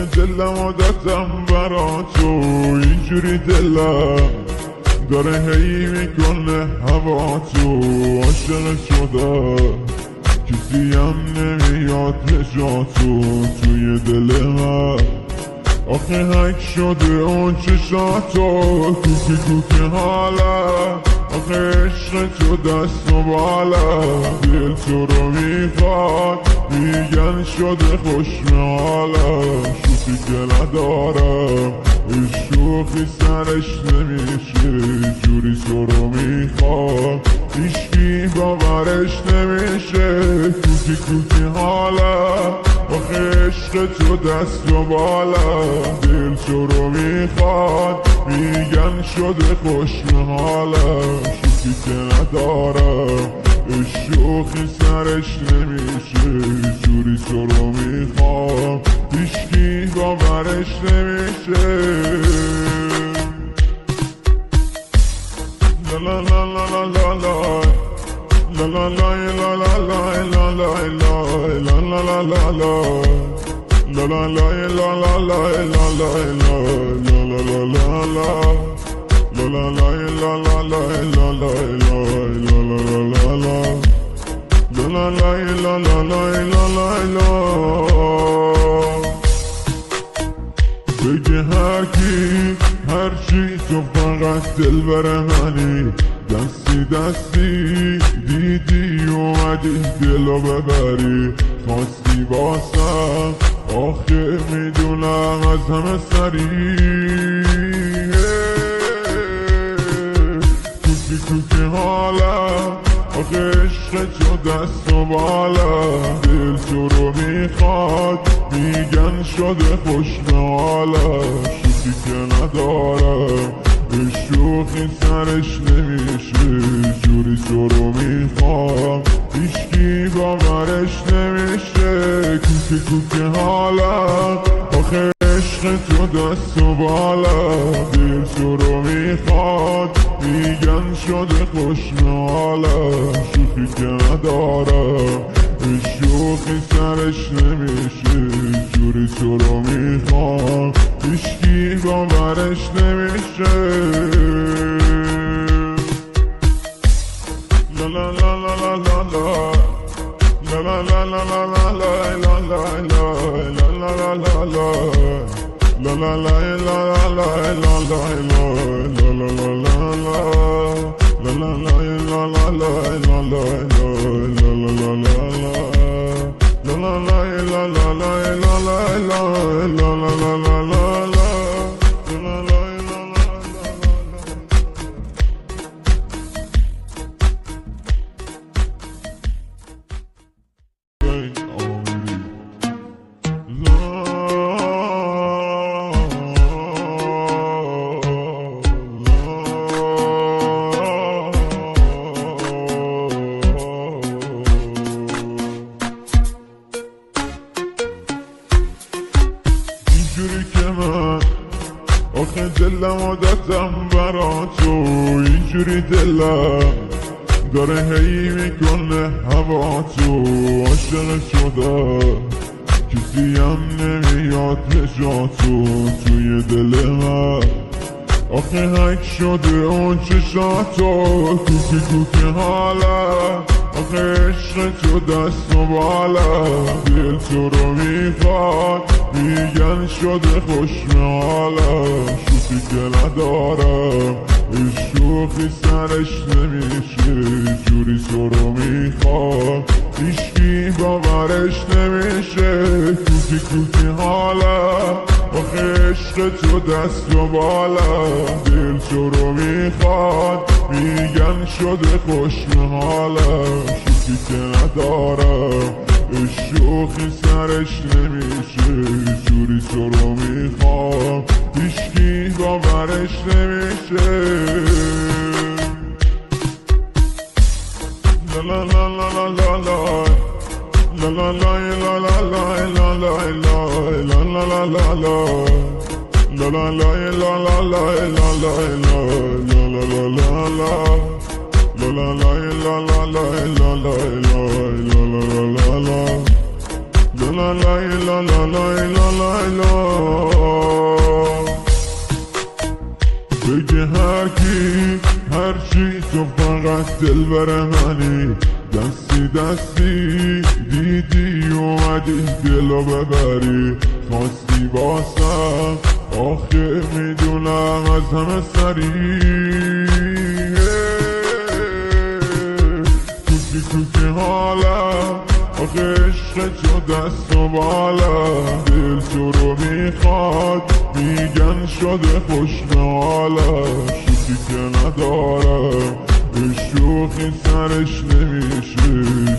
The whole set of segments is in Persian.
آخه دلم عادتم برا تو اینجوری دلم داره هی میکنه هوا تو عاشق شده کسی هم نمیاد نجاتو توی دل من آخه هک شده اون چشاتو کوکی کوکی حالا آخه عشق تو دست و بالا دل تو رو میخواد میگن شده خوشم حالا شوخی که ندارم شوخی سرش نمیشه جوری تو رو میخواد هیچکی باورش نمیشه کوکی کوکی حالا آخه عشق تو دست و بالا دل تو رو میخواد میگن شده خوشم حالا شوخی که ندارم شوخی سرش نمیشه جوری تو رو میخواد هیچکی باورش نمیشه لا لا لا لا لا لا La la la la la la la la la la la la la la La la la la la la la la la la la la la la La la la la la la la la la la la la la La la la la la la la la بگه هرکی هرچی تو فقط دل بر منی دستی دستی دیدی اومدی دلو ببری خواستی باسم آخه میدونم از همه سری کوکی کوکی حالا آخه عشق تو دست و بالا دل تو رو میخواد میگن شده خوشم حالا شوخی که ندارم شوخی سرش نمیشه جوری تو رو میخوام هیچکی باورش نمیشه کوکی کوکی حالا آخه عشق تو دست و بالا دل تو رو میخواد میگن شده خوشم حالا شوخی که ندارم شوخی سرش نمیشه جوری تو رو میخوام هیچکی باورش نمیشه لا لا لا لا لا لا La la la la la la la la la la la la la La la la la la la la la la la la la la la La la la la la la la la la la la la la la La la la la la la la la la la la la la اینجوری که من آخه دلم عادتم برا تو اینجوری دلم داره هی میکنه هوا تو عاشق شده کسی هم نمیاد نجاتو توی دل من آخه هک شده اون چشاتو کوکی کوکی حالا آخه عشق تو دست و بالا دل تو رو میخواد میگن شده خوشم حالا شوخی که ندارم شوخی سرش نمیشه جوری تو رو میخواد هیچکی باورش نمیشه کوکی کوکی حالا آخه عشق تو دست و بالا دل تو رو میخواد میگن شده خوشم حالا شوخی که ندارم شوخی سرش نمیشه جوری تو رو میخوام هیچکی باورش نمیشه لا لا لا لا لا لا La la la la la la la la la la la la la la La la la la la la la la la la la la la la La la la la la la la la la la la la la La la la la la la la la la تو فقط دلبر منی، دستی دستی دیدی اومدی دلو ببری، خواستی باسم آخه میدونم از همه سری، کوکی حالم آخه عشق تو دست و بالم، دل تو رو میخواد میگن شده خوش به حالم، شوخی که ندارم به شوخی سرش نمیشه،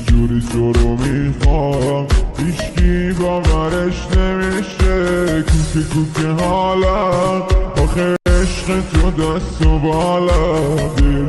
جوری تو رو میخوام هیچکی باورش نمیشه، کوکی حالم آخه عشق تو دست و بالم، دل